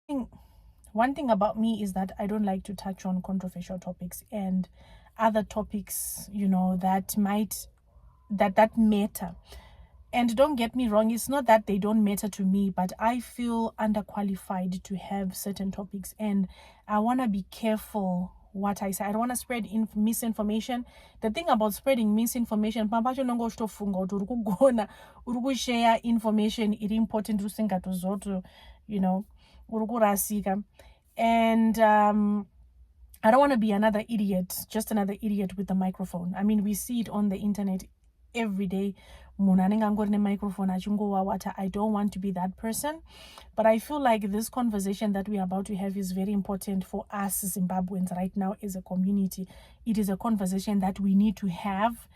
One thing about me is that I don't like to touch on controversial topics and other topics, that matter. And don't get me wrong, it's not that they don't matter to me, but I feel underqualified to have certain topics, and I want to be careful what I say. I don't want to spread misinformation. The thing about spreading misinformation, share information iri important usingatozoto, urukurasika. And I don't want to be another idiot, just another idiot with a microphone. I mean, we see it on the internet every day. Microphone. I don't want to be that person. But I feel like this conversation that we are about to have is very important for us Zimbabweans right now as a community. It is a conversation that we need to have,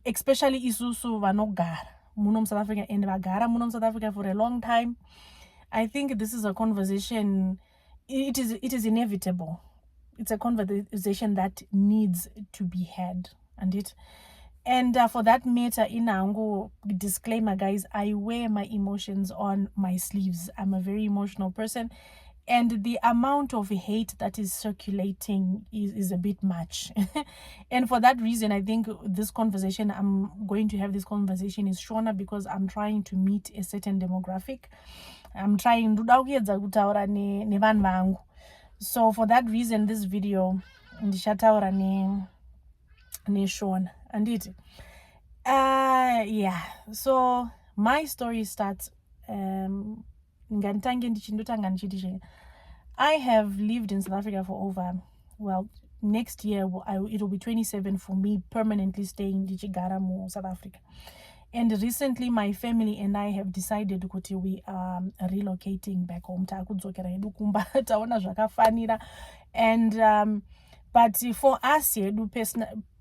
especially isusu vanogara muno South Africa and vagara muno South Africa for a long time. I think this is a conversation, it is inevitable. It's a conversation that needs to be had. And for that matter, inango disclaimer, guys, I wear my emotions on my sleeves. I'm a very emotional person, and the amount of hate that is circulating is a bit much. And for that reason, I think I'm going to have this conversation is shorter, because I'm trying to meet a certain demographic. I'm trying to so for that reason, this video ndishataura ne Sean. And so my story starts I have lived in South Africa for over, well, next year it'll be 27 for me permanently staying in Chigaramu, South Africa. And recently my family and I have decided that we are relocating back home. And but for us here,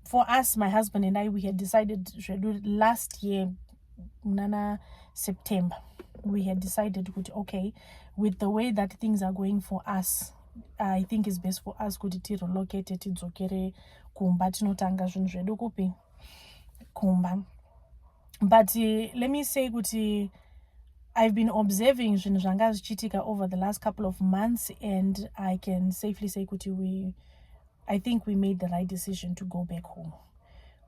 for us, my husband and I, we had decided to do it last year, September. We had decided, okay, with the way that things are going for us, I think it's best for us to relocate it to kumba tinotanga zvinhu zvedu kupi kumba. But let me say kuti I've been observing zvinhu zvanga zvichiitika over the last couple of months, and I can safely say kuti I think we made the right decision to go back home.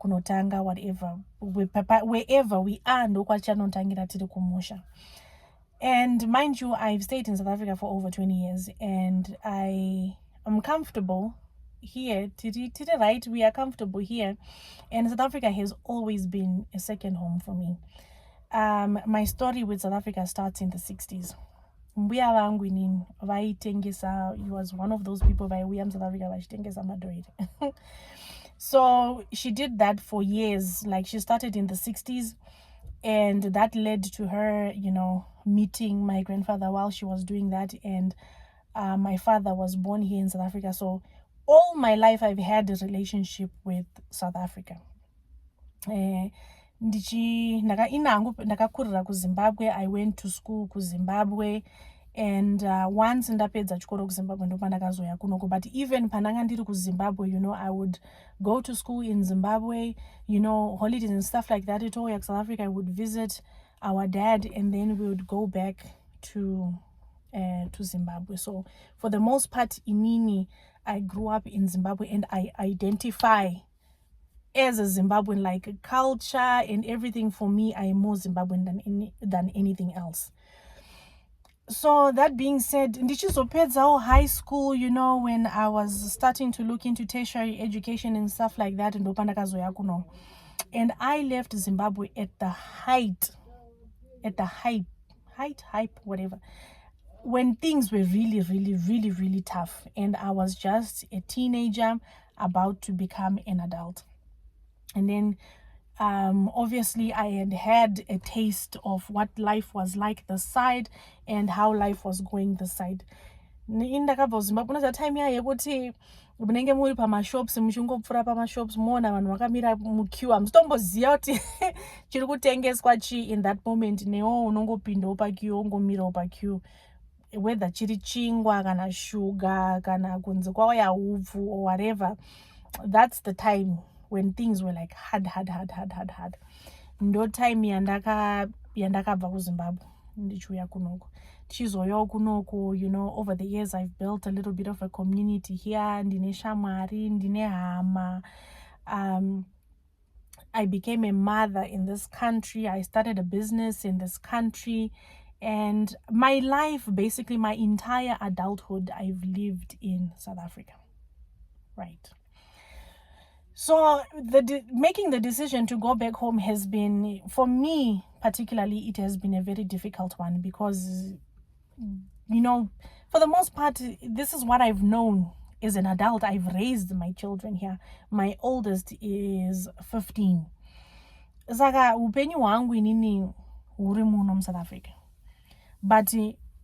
Kunotanga whatever wherever we are ndokwachanotangira tiri kumusha. And mind you, I've stayed in South Africa for over 20 years, and I am comfortable here. Right, we are comfortable here, and South Africa has always been a second home for me. My story with South Africa starts in the 60s. Mbuya vangu inini vaitengesa, he was one of those people vaiuya South Africa vachitengesa madhoiri. So she did that for years. Like, she started in the 60s, and that led to her, meeting my grandfather while she was doing that. And my father was born here in South Africa. So all my life I've had a relationship with South Africa. Ndakakurira kuZimbabwe. I went to school kuZimbabwe, and once ndapedza chikoro kuZimbabwe ndopandakazoya kunoko. But even pananga ndiri kuZimbabwe, I would go to school in Zimbabwe, holidays and stuff like that. At all, South Africa, I would visit our dad, and then we would go back to Zimbabwe. So for the most part, inini, I grew up in Zimbabwe, and I identify as a Zimbabwean. Like, culture and everything, for me, I am more Zimbabwean than anything else. So that being said, ndichizopedzawo high school, when I was starting to look into tertiary education and stuff like that, ndopandakazoya kuno. And I left Zimbabwe at the height, whatever, when things were really, really, really, really tough, and I was just a teenager about to become an adult. And then obviously I had a taste of what life was like the side, and how life was going the side. Indakabva kuZimbabwe kuna time yekuti munenge muri pamashops, muchingopfura pamashops moona vanhu vakamira muqueue, hamutomboziva kuti chiri kutengeswa chii in that moment. Newo unongopindawo paqueue, wongomirawo paqueue, whether chiri chingwa kana sugar kana kunze kwauya upfu or whatever. That's the time when things were like hard. Ndo time yandakabva kuZimbabwe. ndichiuya kunoko. Tichizoyawo kunoko, you know, over the years I've built a little bit of a community here. Ndine shamwari, ndine hama. I became a mother in this country. I started a business in this country. And my life, basically my entire adulthood, I've lived in South Africa. Right. So making the decision to go back home has been, for me particularly, it has been a very difficult one because, you know, for the most part, this is what I've known as an adult. I've raised my children here. My oldest is 15. Saka upenyu wangu inini uri muno South Africa. But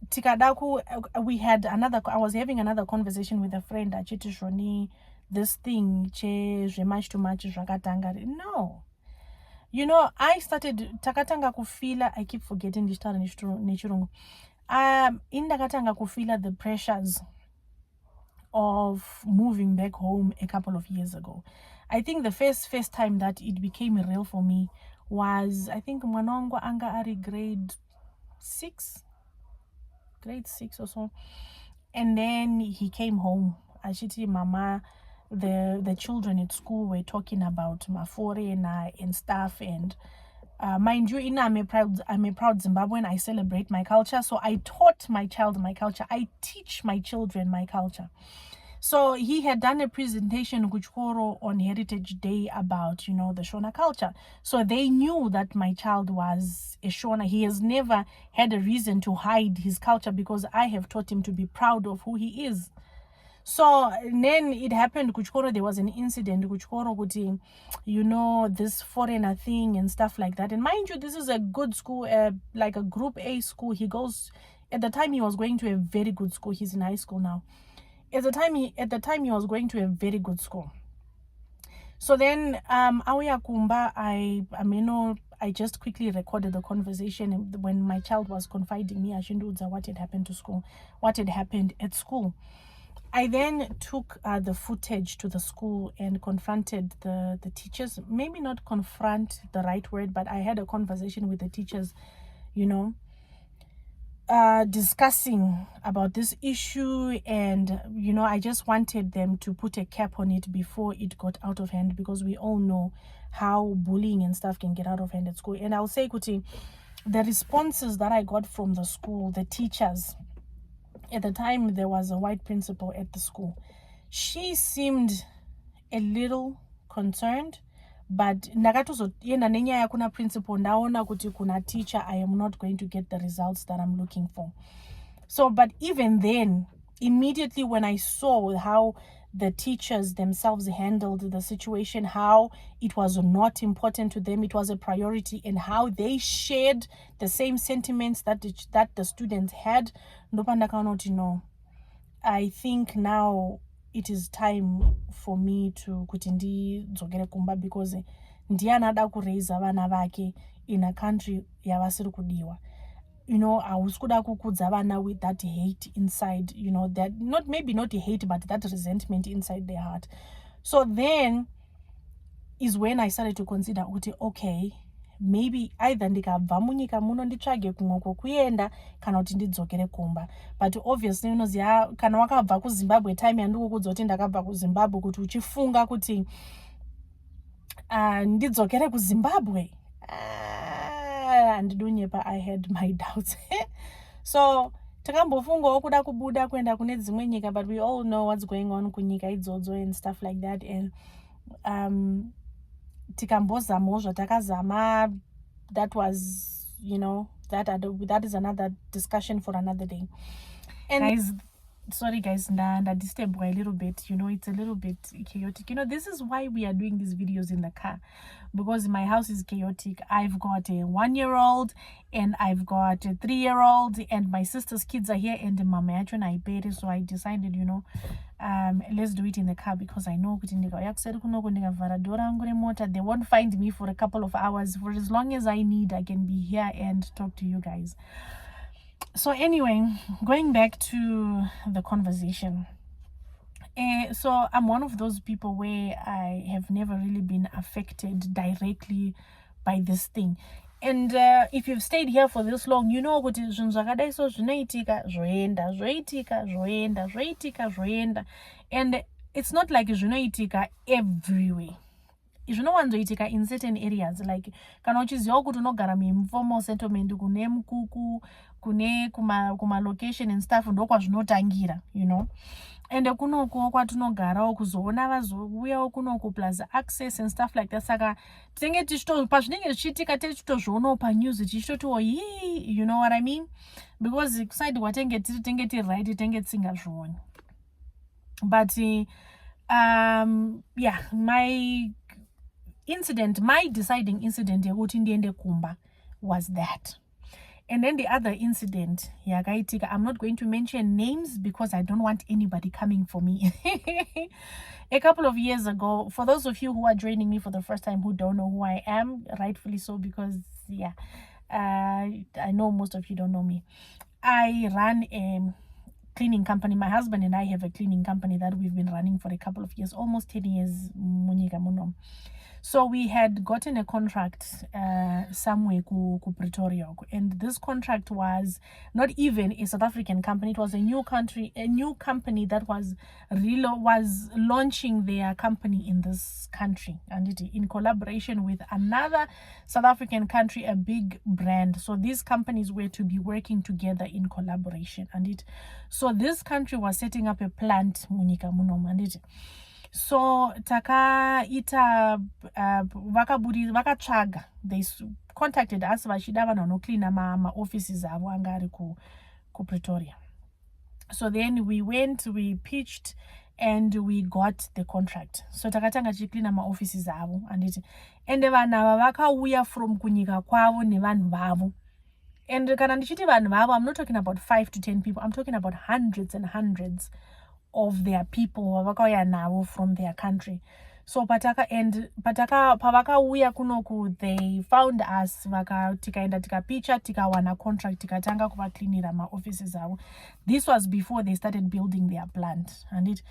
tikadaku, I was having another conversation with a friend achiti shoni this thing che much too much zvakatanga. No, you know, I started takatanga kufila, I keep forgetting this nechirungu. Indakatanga kufila the pressures of moving back home a couple of years ago. I think the first time that it became real for me was, I think mwanangu anga ari grade 6 or so, and then he came home. Ashiti mama, the children at school were talking about mafore and stuff, and mind you, I'm a proud Zimbabwean. I celebrate my culture, so I taught my child my culture. I teach my children my culture. So he had done a presentation Kuchkoro on Heritage Day about, you know, the Shona culture. So they knew that my child was a Shona. He has never had a reason to hide his culture because I have taught him to be proud of who he is. So then it happened, Kuchkoro, there was an incident, Kuchkoro, you know, this foreigner thing and stuff like that. And mind you, this is a good school, like a group A school. He goes, at the time he was going to a very good school. He's in high school now. At the time he was going to a very good school. So then Awia Kumba, I just quickly recorded the conversation when my child was confiding me Ashindudza what had happened to school, what had happened at school. I then took the footage to the school and confronted the teachers. Maybe not confront the right word, but I had a conversation with the teachers, you know, discussing about this issue. And, you know, I just wanted them to put a cap on it before it got out of hand, because we all know how bullying and stuff can get out of hand at school. And I'll say, Kuti, the responses that I got from the school, the teachers, at the time there was a white principal at the school. She seemed a little concerned, but ndakatozotenda nenyaya kuna principal ndaona kuti kuna teacher I am not going to get the results that I'm looking for. So, but even then, immediately when I saw how the teachers themselves handled the situation, how it was not important to them, it was a priority, and how they shared the same sentiments that the students had, I think now it is time for me to kuti dzokere kumba, because ndiani ada kureisa vana vake in a country yavasiri kudiwa. You know, hausi kuda kukudza vana with that hate inside, you know, that maybe not hate, but that resentment inside their heart. So then is when I started to consider, okay, maybe either ndikabva munyika muno nditsvage kumwe kwekuenda kana kuti ndidzokere kumba. But obviously unoziva kana wakabva kuZimbabwe, time yandikukudza kuti ndakabva kuZimbabwe, kuti uchifunga kuti ndidzokere kuZimbabwe, andidunyepa, I had my doubts. So takambofungawo kuda kubuda kuenda kune dzimwe nyika, but we all know what's going on kunyika idzodzo and stuff like that. And tikambozamawo zvatakazama, that was, you know, that is another discussion for another day. And guys, sorry guys, and disturb a little bit, you know, it's a little bit chaotic. You know, this is why we are doing these videos in the car, because my house is chaotic. I've got a 1-year-old and I've got a 3-year-old, and my sister's kids are here, and mama yacho naipere. So I decided, you know, let's do it in the car, because I know they won't find me for a couple of hours. For as long as I need, I can be here and talk to you guys. So anyway, going back to the conversation. So I'm one of those people where I have never really been affected directly by this thing. And if you've stayed here for this long, you know kuti zvinhu zvakadai so zvinoitika zvoenda zvoitika zvoenda zvoitika zvoenda, and it's not like zvinoitika everywhere. Zvinowanzoitika in certain areas, like kana uchizivawo kuti unogara muinformal settlement kune mukuku kune kuma location and stuff ndokwazvinotangira, you know. And kunokuwo kwatinogarawo kuzoona vazouyawo kunoku plus access and stuff like that, saka tinenge pazvinenge zvichiitika tichitozvionawo panews tichitotiwo yii, you know what I mean, because kuside kwatenge tiri right tenge tisingazvioni. But yeah, my deciding incident yekuti ndiende kumba was that. And then the other incident yakaitika, I'm not going to mention names because I don't want anybody coming for me. A couple of years ago, for those of you who are joining me for the first time who don't know who I am, rightfully so, because yeah, I know most of you don't know me. I run a cleaning company. My husband and I have a cleaning company that we've been running for a couple of years, almost 10 years. So we had gotten a contract somewhere ku Pretoria, and this contract was not even a South African company. It was a new company that was launching their company in this country, and it in collaboration with another South African country, a big brand. So these companies were to be working together in collaboration, and so this country was setting up a plant munyika muno, and so takaita vakatsvaga, they contacted us vachida vanhu vanocleana maoffices avo anga ari ku Pretoria. So then we went, we pitched, and we got the contract. So takatanga tichicleana maoffices avo, and vanhu ava vakauya from kunyika kwavo nevanhu vavo. And kana ndichiti vanhu vavo, I'm not talking about 5 to 10 people, I'm talking about hundreds and hundreds of their people vavakauya navo from their country. So pavakauya kunoku, they found us, tikaenda tikapicha, tikawana contract, tikatanga kuvacleanira maoffices avo. This was before they started building their plant, and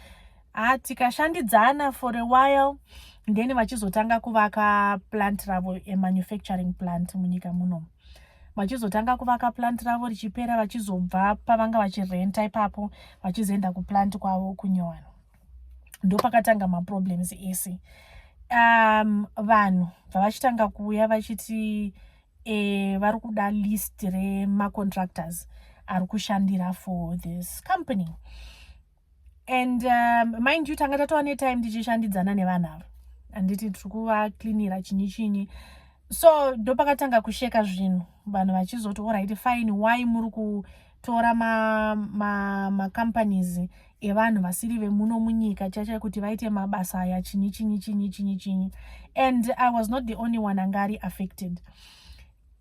tikashandidzana for a while, then vachizotanga kuvaka plant ravo, a manufacturing plant munyika muno. Vachizotanga kuvaka plant ravo richipera, vachizobva pavanga vachirenta ipapo vachizoenda kuplant kwavo kunyowana. Ndopakatanga maproblems ese. Vanhu vavachitanga kuuya vachiti vari kuda list remacontractors ari kushandira for this company. And mind you, tanga tatova netime tichishandidzana nevanhu ava, handiti tiri kuvacleanira chinyi. So ndopakatanga kusheka zvinhu, vanhu vachizoti alright fine, why muri kutora companies evanhu vasiri vemuno munyika chacha kuti vaite mabasa aya chinyi. And I was not the only one angari affected.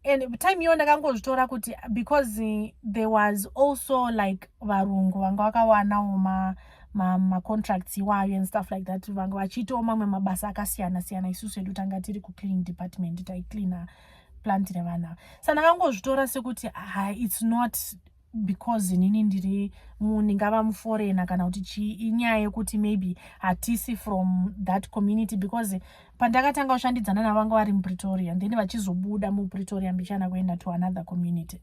And time iyo ndakangozvitora kuti because there was also like varungu vanga vakawanawo contracts iwayo and stuff like that, vanga vachitawo mamwe mabasa akasiyana siyana. Isusu edu tanga tiri ku cleaning department, taicleana plant nevana. Saka ndakangozvitora sekuti it's not because nini ndiri ndingava muforeigner kana kuti inyaya yekuti maybe hatisi from that community, because pandakatanga kushandidzana navanga vari muPretoria, then vachizobuda muPretoria mbichana kuenda to another community.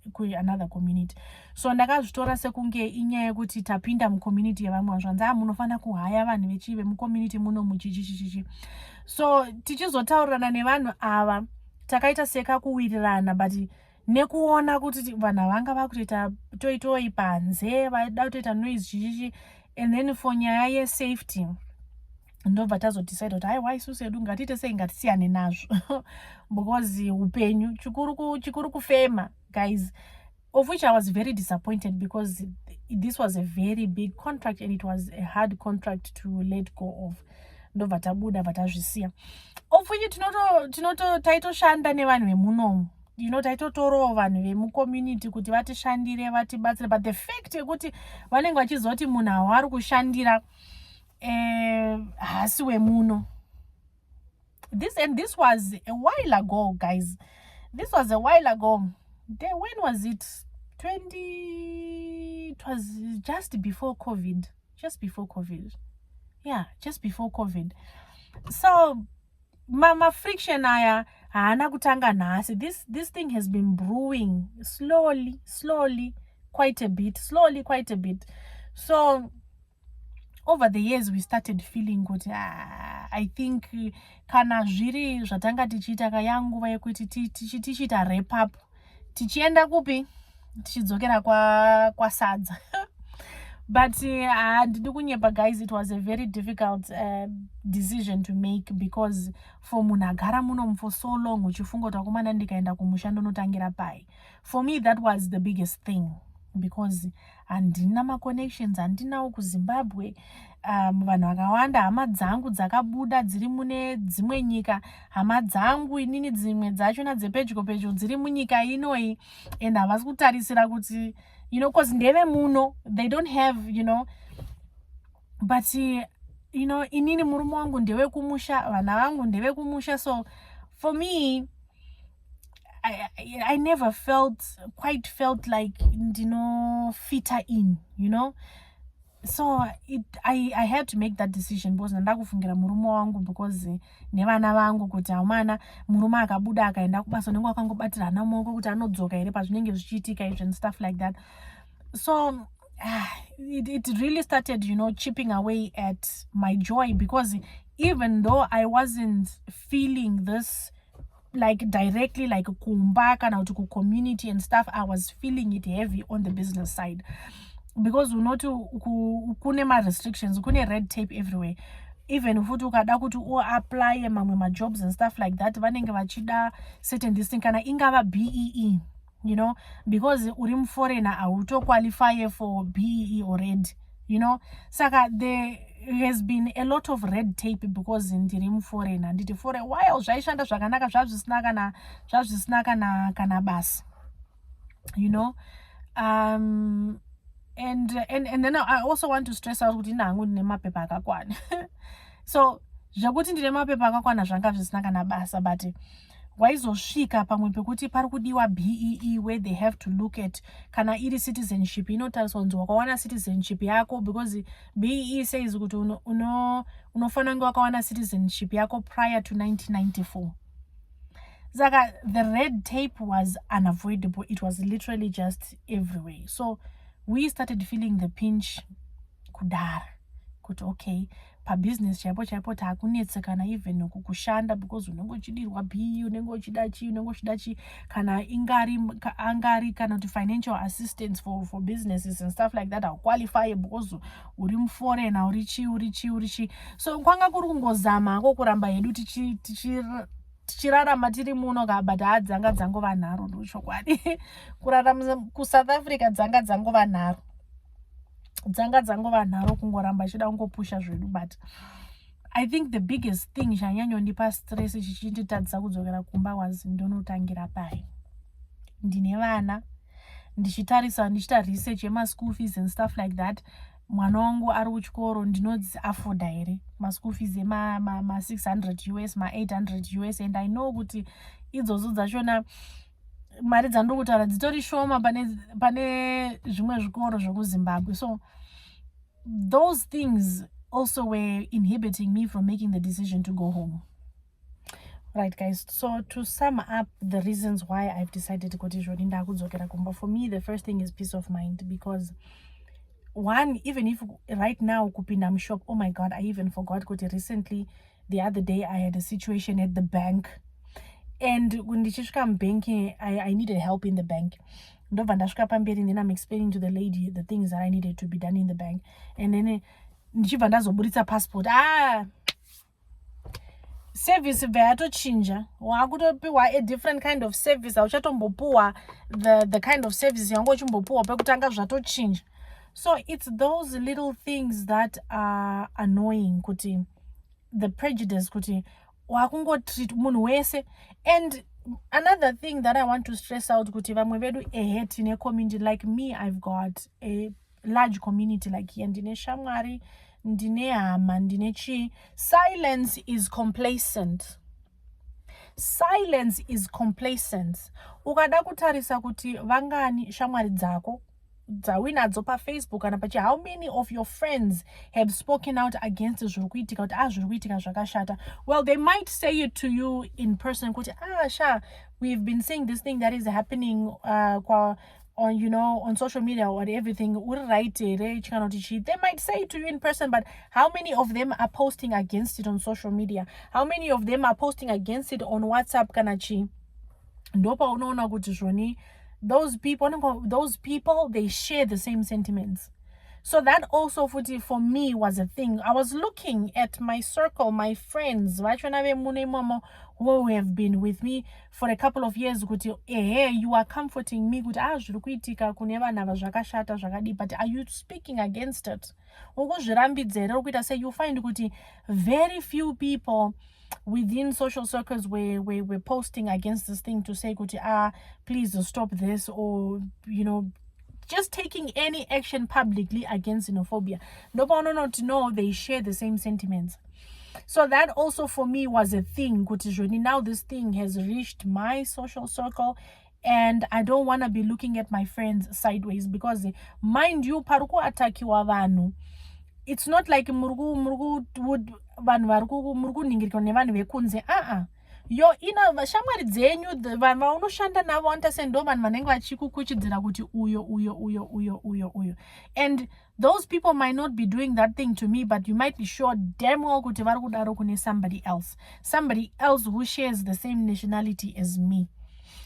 So ndakazvitora sekunge inyaya yekuti tapinda mucommunity yevamwe vazvanzi munofanira kuhaya vanhu vechive mucommunity muno muchichichichi. So tichizotaurirana nevanhu ava takaita sekakuwirirana, but nekuona kuti vanhu vanga vakutoita toitoi panze, vaida kutoita noise chichichi, and then for nyaya yesafety ndobva tazodecide kuti haiwa isusu edu ngatiite sei ngatisiyane nazvo because upenyu chikuru kufema, guys, of which I was very disappointed because this was a very big contract and it was a hard contract to let go of. Ndobva tabuda vatazvisiya, of which taitoshanda nevanhu vemunomu, you know, taitotorawo vanhu vemucommunity kuti vatishandire vatibatsire, but the fact yekuti vanenge vachizoti munhu avari kushandira hasi wemuno. This was a while ago, guys. This was a while ago. When was it? It was just before COVID. Yeah, just before COVID. So mama friction aya haana kutanga nhasi. This thing has been brewing slowly quite a bit. So over the years we started feeling kuti I think kana zviri zvatanga tichiita kayanguva yekuti tichiita wrap up tichienda kupi tichidzokera kwasadza but handidi kunyepa guys, it was a very difficult decision to make because for munhu agara muno for so long uchifunga kuti akomana ndikaenda kumushando notangira pai. For me that was the biggest thing because handina maconnections, handinawo kuZimbabwe. Vanhu vakawanda hama dzangu dzakabuda dziri mune dzimwe nyika, hama dzangu inini dzimwe dzachona dzepedyo pedyo dziri munyika inoi, and havasi kutarisira kuti because ndeve muno, they don't have but inini murume wangu ndewe kumusha, vana vangu ndewe kumusha. So for me I never quite felt like fitter in, so I had to make that decision because ndakufungira murume wangu because nevana vangu kuti amana murume akabuda akaenda kubasa nengu akangobatira ana maoko kuti anodzoka here pazvinenge zvichiitika izvo and stuff like that. So it really started chipping away at my joy because even though I wasn't feeling this like directly like kumba kana kuti ku community and stuff, I was feeling it heavy on the business side because kune ma restrictions, kune red tape everywhere. Even futhi ukada kuti apply mamwe ma jobs and stuff like that vanenge vachida certain this thing kana ingava BEE, because uri muforeigner auto qualify for BEE already, saka there has been a lot of red tape because ndiri muforeigner. Nditi foreign while zvaishanda zvakanaka zvazvisina kana basa, and then I also want to stress out kuti nangu ndine mapepa akakwana. So zvekuti ndine mapepa akakwana zvanga zvisina kana basa, but waizosvika pamwe pekuti pari kudiwa BEE where they have to look at kana iri citizenship inotariswa kunzi wakawana citizenship yako, because BEE says kuti unofanira kunge wakawana citizenship yako prior to 1994. Saka the red tape was unavoidable. It was literally just everywhere. So we started feeling the pinch kudara kuti okay, pabusiness chaipo takunetsekana even kukushanda because unenge uchidirwa BEE, unenge uchida chi kana angari kana kuti financial assistance for businesses and stuff like that are qualify because uri muforeigner urichi. So kwanga kuri kungozama kuramba hedu tichirarama tiri muno ka, but dzanga dzangova nharo ndochokwadi. Kurarama kuSouth Africa dzangova nharo kungoramba chida kungopusha zvedu. But I think the biggest thing chanyanyondipa stress chichinditadzisa kudzokera kumba was ndonotangira pai. Ndine vana, ndichita research yema school fees and stuff like that. Mwana wangu ari kuchikoro ndinodziafoda here ma school fees ma 600 US, ma 800 US, and I know kuti idzodzo dzachona mari dzandokutaura dzitori shoma pane zvimwe zvikoro zvekuZimbabwe. So those things also were inhibiting me from making the decision to go home. Right guys, so to sum up the reasons why I've decided to go to Jorinda kudzokera kumba, for me the first thing is peace of mind, because one, even if right now kupinda shop, oh my god, I even forgot kuti recently the other day I had a situation at the bank, and ndichishika mbanking I needed help in the bank. Ndobva ndasvika pamberi and then I'm explaining to the lady the things that I needed to be done in the bank, and then ndichibva ndazoburitsa passport, service vayatochinja, wakutopiwa a different kind of service, auchatombopuwa the kind of service yanga uchimbopuwa pekutanga zvatochinja. So it's those little things that are annoying, kuti the prejudice kuti wakungotreat munhu wese. And another thing that I want to stress out kuti vamwe vedu eheti ne community like me, I've got a large community like here, ndine shamwari, ndine hama, ndine chi. Silence is complacent. Ukada kutarisa kuti vangani shamwari dzako dzawinadzo paFacebook kana pachi, how many of your friends have spoken out against zviri kuitika kuti zviri kuitika zvakashata? Well, they might say it to you in person kuti sha, we've been seeing this thing that is happening on, you know, on social media or everything. They might say it to you in person, but how many of them are posting against it on social media? How many of them are posting against it on WhatsApp kanachi? Ndopa unaona kuti zvoni, those people, they share the same sentiments. So that also for me was a thing. I was looking at my circle, my friends, who have been with me for a couple of years. You are comforting me. But are you speaking against it? You find very few people within social circles we're posting against this thing to say please stop this, or you know, just taking any action publicly against xenophobia. Nobody not to know they share the same sentiments. So that also for me was a thing. Now this thing has reached my social circle, and I don't want to be looking at my friends sideways, because mind you, paruku atakiwa vanu. It's not like murgu would murgu ningiriko nevanhu vekunze. Yo ina vashamwari dzenyu vaunoshanda navo antasendo vanhu vanenge vachikukuchidzira kuti uyo. And those people might not be doing that thing to me, but you might be sure damn well kuti vari kudaro kune somebody else who shares the same nationality as me.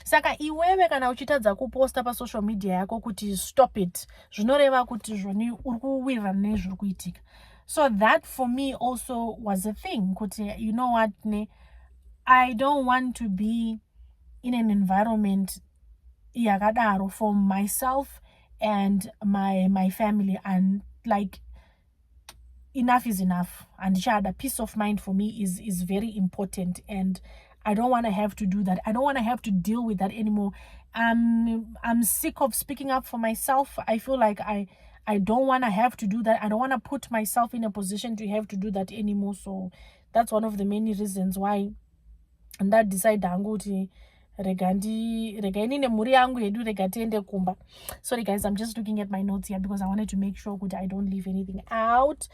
Saka iwewe kana uchitadza kuposta pa social media yako kuti stop it, zvinoreva kuti zvoni uri kuwirirana nezviri kuitika. So that for me also was a thing kuti, you know what, I don't want to be in an environment yakadaro for myself and my family, and like, enough is enough. And the peace of mind for me is very important, and I don't want to have to do that. I don't want to have to deal with that anymore. I'm sick of speaking up for myself. I feel like I don't want to have to do that. I don't want to put myself in a position to have to do that anymore. So that's one of the many reasons why that decide kuti regaini nemhuri yangu yedu regatiende kumba. Sorry guys, I'm just looking at my notes here because I wanted to make sure that I don't leave anything out.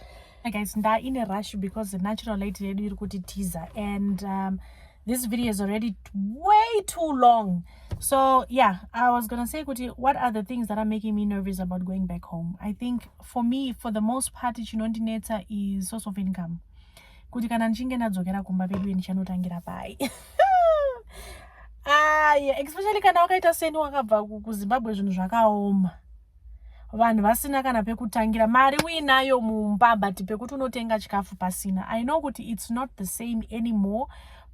Guys, nda in a rush because the natural light yedu iri kuti teaser, and this video is already way too long. So yeah, I was gonna say what are the things that are making me nervous about going back home? I think for me, for the most part, chinondinetsa is source of income. Kuti kana nchinge ndadzokera kumba pedu ndichanotangira pai. Yeah, especially kana wakaita seni wakabva kuZimbabwe zvinhu zvakaoma. Vanhu vasina kana pekutangira, mari uinayo mumba but pekuti unotenga chikafu pasina. I know kuti it's not the same anymore,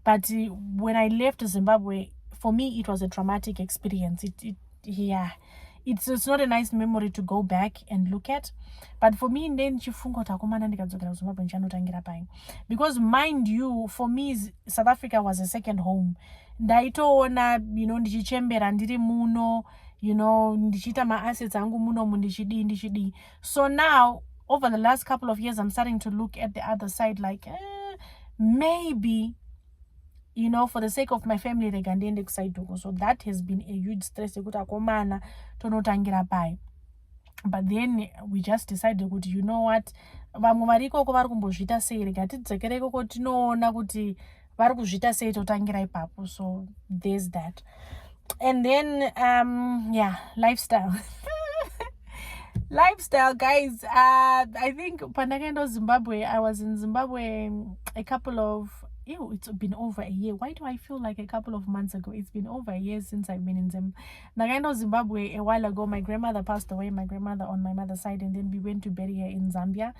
but when I left Zimbabwe, for me it was a traumatic experience. It's not a nice memory to go back and look at. But for me, then chifungo takomana ndikadzokera kuZimbabwe ndichanotangira pai. Because mind you, for me, South Africa was a second home. Ndaitoona, you know, ndichichembera ndiri muno, you know, ndichita ma-assets angu muno ndichidi. So now, over the last couple of years, I'm starting to look at the other side like, maybe, you know, for the sake of my family, regandiende kusaiduko. So that has been a huge stress. But then we just decided, you know what, vamwe varikoko vari kumbozviita sei, rega tidzokere ikoko tinoona kuti vari kuzviita sei totangira ipapo. So there's that. And then yeah, lifestyle. Lifestyle, guys. I think pandakaenda Zimbabwe, I was in Zimbabwe a couple of, it's been over a year. Why do I feel like a couple of months ago? It's been over a year since I've been in Zimbabwe a while ago. My grandmother passed away, my grandmother on my mother's side, and then we went to bury her in Zambia.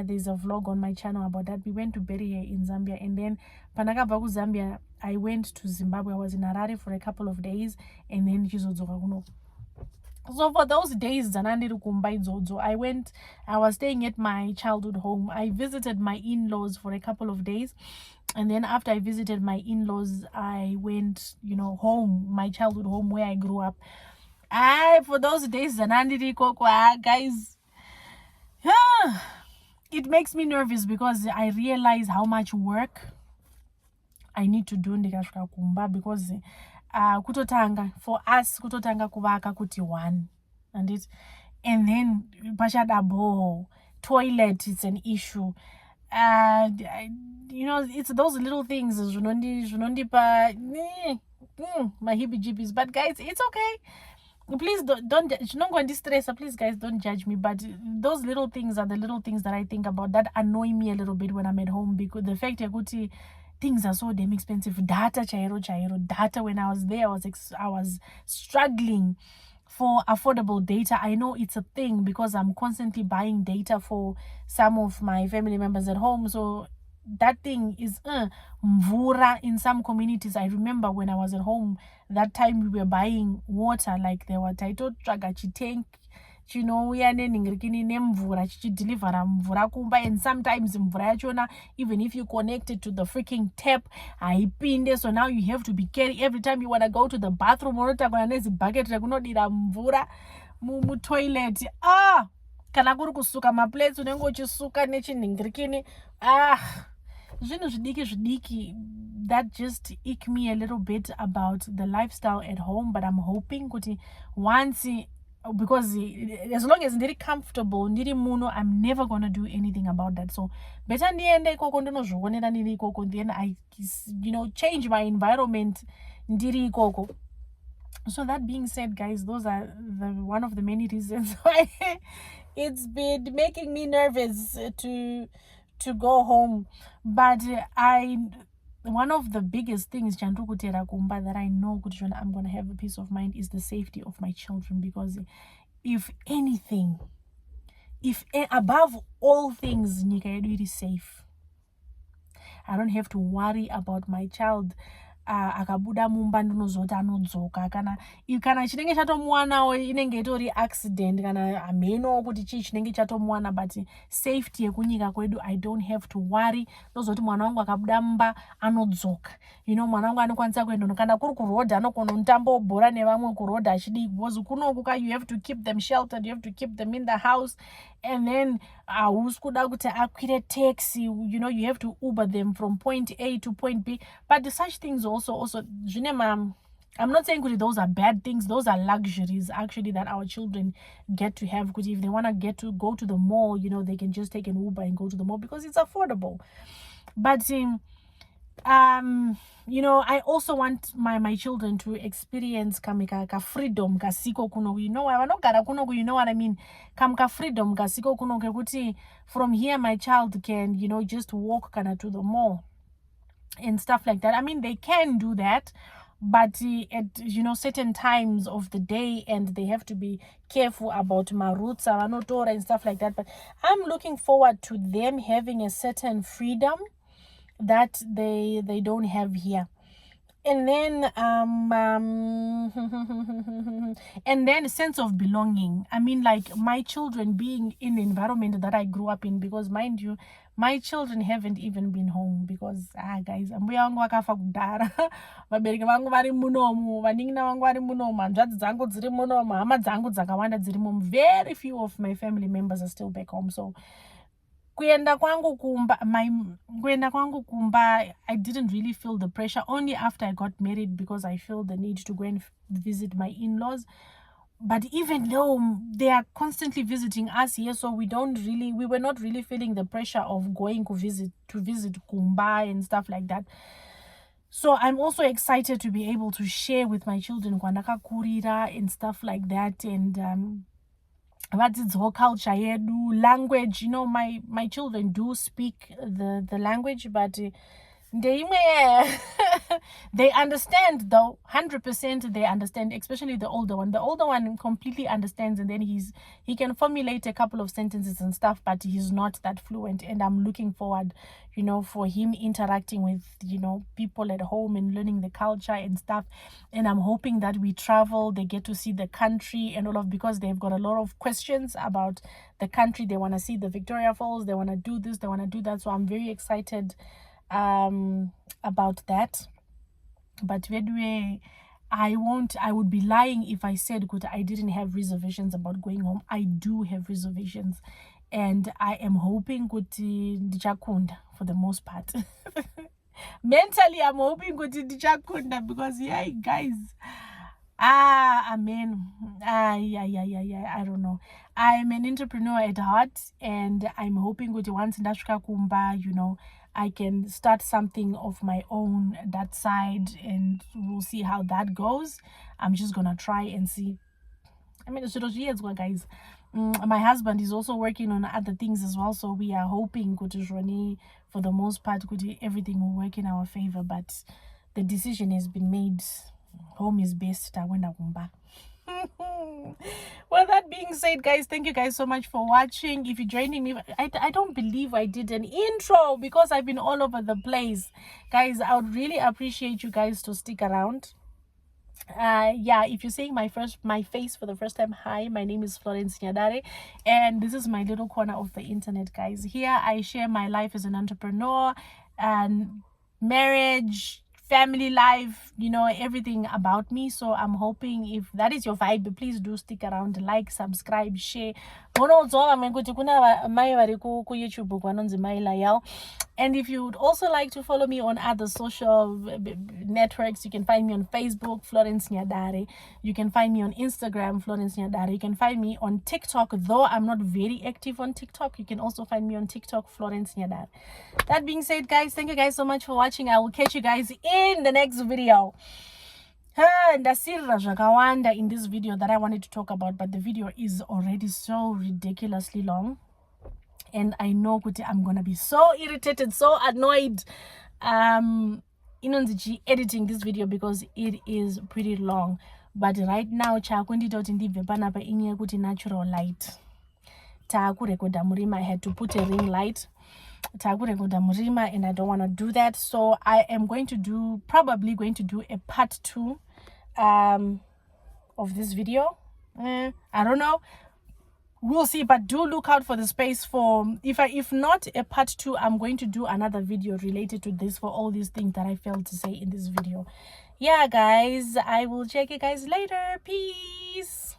There's a vlog on my channel about that. We went to bury her in Zambia, and then pandakabva Zambia, I went to Zimbabwe. I was in Harare for a couple of days, and then so for those days, I was staying at my childhood home. I visited my in-laws for a couple of days. And then after I visited my in-laws, I went, you know, home, my childhood home where I grew up. For those days, guys, it makes me nervous because I realize how much work I need to do ndikasvika kumba, because kutotanga for us kutotanga kuvaka kuti one, and and then bashadabo toilet, it's an issue. It's those little things my hippie jibbies. But guys, it's okay. Please don't go and distress. Please, guys, don't judge me. But those little things are the little things that I think about that annoy me a little bit when I'm at home, because the fact that things are so damn expensive. Data chairo data. When I was there, I was struggling for affordable data. I know it's a thing because I'm constantly buying data for some of my family members at home. So that thing is mvura in some communities. I remember when I was at home, that time we were buying water, like there were title traga tank chinouya nenhingirikini nemvura chichidhilivhara mvura kumba, and sometimes mvura yachona, even if you connect it to the freaking tap, haipinde. So now you have to be careful every time you want to go to the bathroom, unotakura nezibucket rekunodira mvura mutoilet. Kana kuri kusuka maplates unenge uchisuka nechinhingirikini. Zvinhu zvidiki that just ick me a little bit about the lifestyle at home. But I'm hoping kuti once, because as long as ndiri comfortable ndiri muno, I'm never gonna do anything about that. So better ndiende ikoko ndinozvionera ndiri ikoko, then I change my environment ndiri ikoko. So that being said, guys, those are one of the many reasons why it's been making me nervous to go home. But one of the biggest things that I know I'm going to have a peace of mind is the safety of my children. Because if anything, above all things, Nika Yedu is safe. I don't have to worry about my child akabuda mumba ndinozoti anodzoka, kana chinenge chatomuwanawo inenge itori accident, kana ameno kuti chii chinenge chatomuwana. But safety yekunyika kwedu, I don't have to worry. Ndozoti mwana wangu akabuda mumba anodzoka. Mwana wangu anokwanisa kuenda, kana kuri kurodha anokona kutambawo bhora nevamwe kurodha achidii, because kunokuka you have to keep them sheltered, you have to keep them in the house. And then hausi kuda kuti akwire taxi, you have to Uber them from point A to point B. But such things also I'm not saying those are bad things. Those are luxuries actually that our children get to have. Because if they want to go to the mall, they can just take an Uber and go to the mall because it's affordable. But I also want my children to experience kamika freedom kasiko kuno. Vanogara kuno, you know what I mean? Kamka freedom kasiko kuno kekuti from here my child can, just walk kana to the mall and stuff like that. I mean, they can do that, but at certain times of the day, and they have to be careful about my routes and stuff like that. But I'm looking forward to them having a certain freedom that they don't have here. And then and then a sense of belonging. I mean, like my children being in the environment that I grew up in, because mind you, my children haven't even been home, because guys, mbuya wangu wakafa kudhara, vabereki vangu vari munomu, vaning'ina vangu vari munomu, hanzvadzi dzangu dziri munomu, hama dzangu dzakawanda dziri munomu. Very few of my family members are still back home. So kuenda kwangu kumba, I didn't really feel the pressure. Only after I got married, because I feel the need to go and visit my in-laws. But even though they are constantly visiting us here, so we were not really feeling the pressure of going to visit Kumba and stuff like that. So I'm also excited to be able to share with my children kwandaka kurira and stuff like that. And vadzidzo culture yedu, language. My children do speak the language, but they understand though. 100% they understand, especially the older one. The older one completely understands, and then he can formulate a couple of sentences and stuff, but he's not that fluent. And I'm looking forward, for him interacting with, people at home and learning the culture and stuff. And I'm hoping that we travel, they get to see the country and all of, because they've got a lot of questions about the country. They want to see the Victoria Falls, they want to do this, they want to do that. So I'm very excited about that. But I would be lying if I said I didn't have reservations about going home. I do have reservations, and I am hoping ndichakunda for the most part. Mentally, I'm hoping ndichakunda, because guys, Amen. Yeah. I don't know. I'm an entrepreneur at heart, and I'm hoping with once ndasvika kumba, I can start something of my own that side, and we'll see how that goes. I'm just gonna try and see. I mean, guys. My husband is also working on other things as well, so we are hoping for the most part everything will work in our favor. But the decision has been made. Home is best. Well, that being said, guys, thank you guys so much for watching. If you're joining me, I don't believe I did an intro because I've been all over the place. Guys, I would really appreciate you guys to stick around. Yeah, if you're seeing my face for the first time, hi, my name is Florence Nyadare, and this is my little corner of the internet, guys. Here I share my life as an entrepreneur and marriage, family life, everything about me. So I'm hoping if that is your vibe, please do stick around, like, subscribe, share. And if you would also like to follow me on other social networks, you can find me on Facebook, Florence Nyadare. You can find me on Instagram, Florence Nyadare. You can find me on TikTok, though I'm not very active on TikTok. You can also find me on TikTok, Florence Nyadare. That being said, guys, thank you guys so much for watching. I will catch you guys in the next video. Ndasirira zvakawanda in this video that I wanted to talk about, but the video is already so ridiculously long. And I know kuti I'm gonna be so irritated, so annoyed editing this video because it is pretty long. But right now chakundita kuti ndibve panapa inyaya kuti natural light. Taakurekodha murima. I had to put a ring light. Taakurekodha murima, and I don't want to do that. So I am probably going to do a part 2 of this video. I don't know. We'll see, but do look out for the space for if not a part 2, I'm going to do another video related to this for all these things that I failed to say in this video. Yeah, guys, I will check you guys later. Peace.